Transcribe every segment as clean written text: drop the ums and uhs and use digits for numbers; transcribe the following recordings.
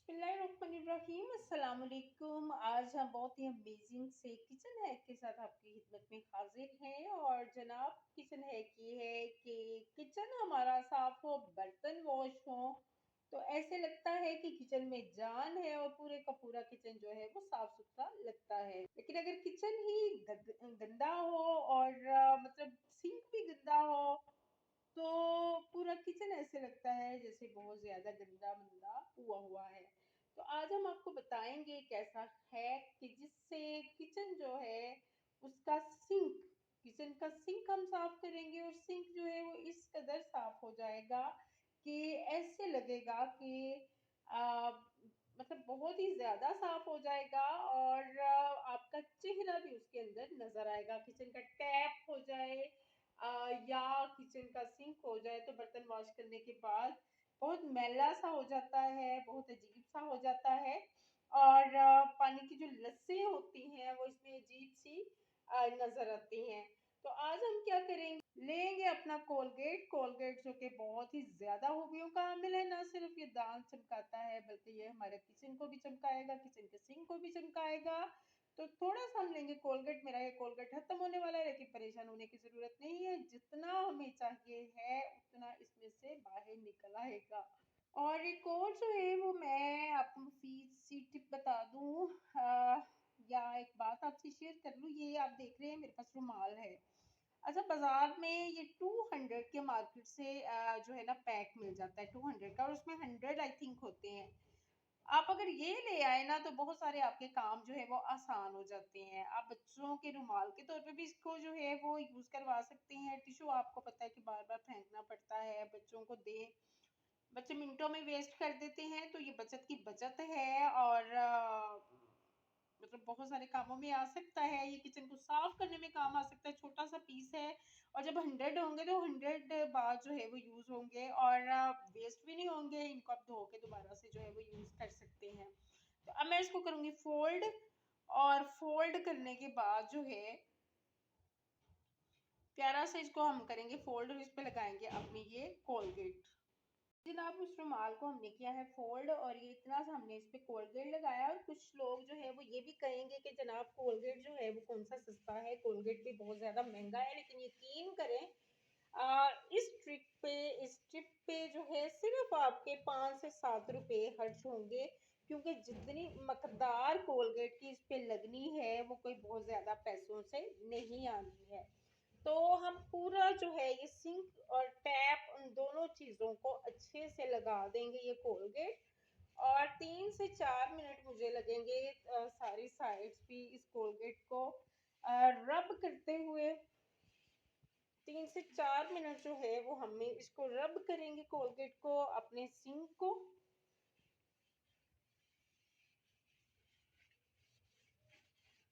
बिस्मिल्लाहिर्रहमानिर्रहीम अस्सलाम वालेकुम। आज हम बहुत ही अमेजिंग से किचन हैक के साथ आपकी खिदमत में हाजिर हैं। और जनाब, किचन हैक ये है कि किचन हमारा साफ हो, बर्तन वॉश हो तो ऐसे लगता है कि किचन में जान है और पूरे का पूरा किचन जो है वो साफ सुथरा लगता है। लेकिन अगर किचन ही गंदा हो और मतलब सिंक भी गंदा हो तो पूरा किचन ऐसे लगता है जैसे बहुत ज्यादा गंदा मंदा हुआ हुआ है। तो आज हम आपको बताएंगे एक ऐसा हैक कि जिससे किचन जो है उसका सिंक किचन का सिंक हम साफ करेंगे और सिंक जो है वो इस कदर साफ हो जाएगा कि ऐसे लगेगा कि आ, मतलब बहुत ही ज्यादा साफ हो जाएगा। और आपका चेहरा भी उसके अंदर नजर आएगा। किचन का टैप हो जाए या किचन का सिंक हो जाए तो बर्तन वॉश करने के बाद बहुत मैला सा हो जाता है, बहुत अजीब सा हो जाता है। और पानी की जो लस्सें होती हैं वो इसमें अजीब सी नजर आती हैं। तो आज हम क्या करेंगे, लेंगे अपना कोलगेट। कोलगेट जो कि बहुत ही ज्यादा खूबियों का हामिल है। ना सिर्फ ये दांत चमकाता है बल्कि ये हमारे किचन को भी चमकाएगा, किचन के सिंक को भी चमकाएगा। तो थोड़ा सा हम लेंगे कोलगेट। मेरा ये कोलगेट खत्म होने वाला है लेकिन परेशान होने की जरूरत नहीं है। जितना हमें चाहिए है उतना इसमें से बाहर निकल आएगा। और एक और जो है वो मैं आपको मुफीद सी टिप बता दूं, या एक बात आपसे शेयर कर लूं। ये आप देख रहे हैं मेरे पास रुमाल है। अच्छा, बाजार में ये 200 के मार्केट से जो है ना पैक मिल जाता है 200 का, और उसमें 100 आई थिंक होते हैं। आप अगर ये ले आए ना तो बहुत सारे आपके काम जो है वो आसान हो जाते हैं। आप बच्चों के रुमाल के तौर पे भी इसको जो है वो यूज करवा सकते हैं। टिश्यू आपको पता है कि बार बार फेंकना पड़ता है, बच्चों को दे, बच्चे मिनटों में वेस्ट कर देते हैं। तो ये बचत की बचत है और मतलब बहुत सारे कामों में आ सकता है। ये किचन को साफ करने में काम आ सकता है, छोटा सा पीस है। और जब 100 होंगे तो 100 बार जो है वो यूज होंगे और वेस्ट भी नहीं होंगे। इनको आप धो के दोबारा से जो है वो यूज कर सकते हैं। तो अब मैं इसको करूंगी फोल्ड, और फोल्ड करने के बाद जो है प्यारा से इसको हम करेंगे फोल्ड और इस पे लगाएंगे अपनी ये कोलगेट। जनाब, उस रुमाल को हमने किया है फोल्ड और ये इतना सा हमने इस पे कोलगेट लगाया। और कुछ लोग जो है वो ये भी कहेंगे कि जनाब कोलगेट जो है वो कौन सा सस्ता है, कोलगेट भी बहुत ज्यादा महंगा है। लेकिन यकीन करें, इस ट्रिप पे जो है सिर्फ आपके 5 से 7 रुपए खर्च होंगे। क्योंकि जितनी मकदार कोलगेट की इस पे लगनी है वो कोई बहुत ज्यादा पैसों से नहीं आनी है। तो हम पूरा जो है ये सिंक और टैप उन दोनों चीजों को अच्छे से लगा देंगे ये कोलगेट। और 3 से 4 मिनट मुझे लगेंगे सारी साइड्स भी इस कोलगेट को रब करते हुए। 3 से 4 मिनट जो है वो हमें इसको रब करेंगे कोलगेट को, अपने सिंक को।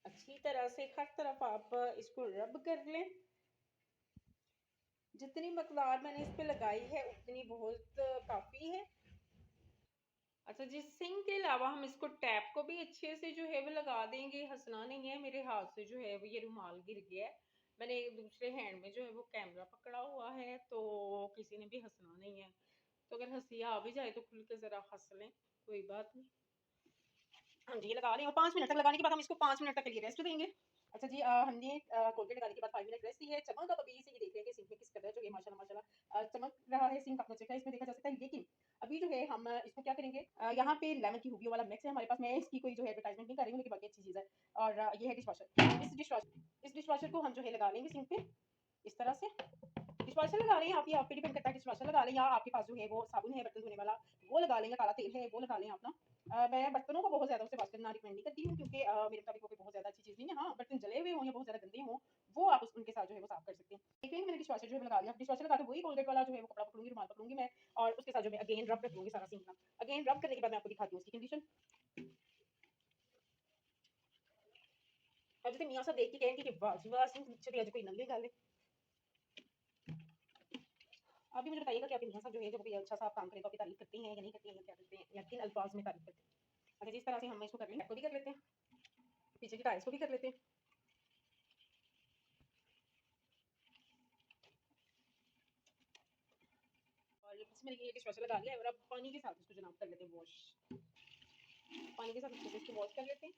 अच्छी तरह से हर तरफ आप इसको रब कर लें। जितनी मकदार मैंने इस पे लगाई है उतनी बहुत काफी है। अच्छा जी, सिंक के अलावा हम इसको टैप को भी अच्छे से जो है वो लगा देंगे। हंसना नहीं है, मेरे हाथ से जो है वो ये रुमाल गिर गया है। मैंने एक दूसरे हैंड में जो है वो कैमरा पकड़ा हुआ है तो किसी ने भी हंसना नहीं है। तो अगर हंसी आ भी जाए तो खुल के जरा हंस लें, कोई बात नहीं। हाँ जी, ये लगा लें और 5 मिनट तक लगाने के बाद हम इसको 5 मिनट तक के लिए रेस्ट देंगे। अच्छा जी, हमने कोलगेट लगाने के बाद 5 मिनट रेस्ट दी है। चमक आप अभी से ये देख रहे हैं कि सिंक में किस कदर जो है माशाल्लाह माशाल्लाह चमक रहा है। सिंक अपना चेहरा इसमें देखा जा सकता है। लेकिन अभी जो है हम इसको क्या करेंगे, यहाँ पे लेमन की खूबियों वाला मिक्स है हमारे पास। मैं इसकी कोई जो है एडवर्टाइजमेंट नहीं कर रही हूँ लेकिन बाकी अच्छी चीज़ है। और ये है डिश वॉशर। इस डिश वॉशर को हम जो है लगा लेंगे सिंक पे इस तरह से। डिशवॉशर लगा लें आप, ये आप पे डिपेंड करता है। डिशवॉशर लगा लें या आपके पास जो है वो साबुन है बर्तन धोने वाला वो लगा लें, या काला तेल है वो लगा लें आप ना। मैं बर्तनों को बहुत ज्यादा उससे वॉश करना रिकमेंड नहीं करती हूँ क्योंकि मेरे मुताबिक वो कोई बहुत ज्यादा अच्छी चीज नहीं है। हाँ, बर्तन जले हुए हों या बहुत ज्यादा गंदे हों वो आप उनके साथ जो है वो साफ कर सकते हैं। देखेंगे मैंने डिशवॉशर जो है लगा लिया। डिशवॉशर लगा के वही कोलगेट वाला जो है वो कपड़ा पकड़ूंगी, रुमाल पकड़ूंगी मैं, और उसके साथ जो मैं अगेन रब कर दूंगी सारा सिंक ना। अगेन रब करने के बाद मैं आपको दिखाती हूँ उसकी कंडीशन। और जैसे मियाँ साहब देख के कहेंगे कि वाह जी वाह, सिंक नीचे कोई नल्ले गाले। आप भी मुझे बताइएगा कि आपके मियाँ साहब जो है जब कोई अच्छा सा आप काम करें तो आपकी तारीफ करते हैं या नहीं करते हैं, या क्या करते हैं, या किन अल्फाज में तारीफ करते हैं। अच्छा, जिस तरह से हम इसको कर लें, को भी कर लेते हैं, पीछे की टाइल्स को भी कर लेते हैं। और ये मैंने ये डिशवॉशर लगा लिया है और अब पानी के साथ इसको जनाब कर लेते हैं वॉश। पानी के साथ अच्छे से इसको वॉश कर लेते हैं।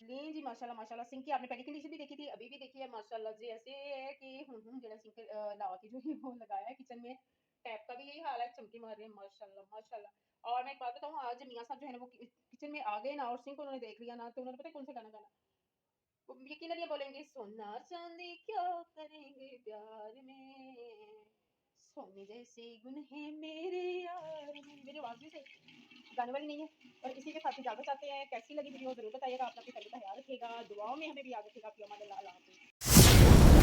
लें जी माशाल्लाह माशाल्लाह सिंक की आपने पहली कंडीशन भी देखी थी, अभी भी देखी है माशाल्लाह जी ऐसे है कि जेड़ा सिंक लावा के जो है वो लगाया है किचन में, टैप का भी यही हाल है, चमकी मार रहे हैं माशाल्लाह माशाल्लाह। और मैं एक बात बताऊँ आज मियाँ साहब जो है ना वो किचन में आ गए ना और सिंक उन्होंने देख लिया ना तो उन्होंने पता है कौन-सा गाना गाना? वो यकीनन ये बोलेंगे सोना चांदी क्या करेंगे प्यार में, सोने जैसे गुण हैं मेरे यार में। मेरी आवाज़ भी सही गाने वाली नहीं है। और इसी के साथ इजाज़त चाहते हैं। कैसी लगी वीडियो ज़रूर बताइएगा। आप अपनी तबीयत का ख्याल रखिएगा। दुआओं में हमें भी याद रखिएगा। फ़ी अमान अल्लाह। अल्लाह हाफ़िज़।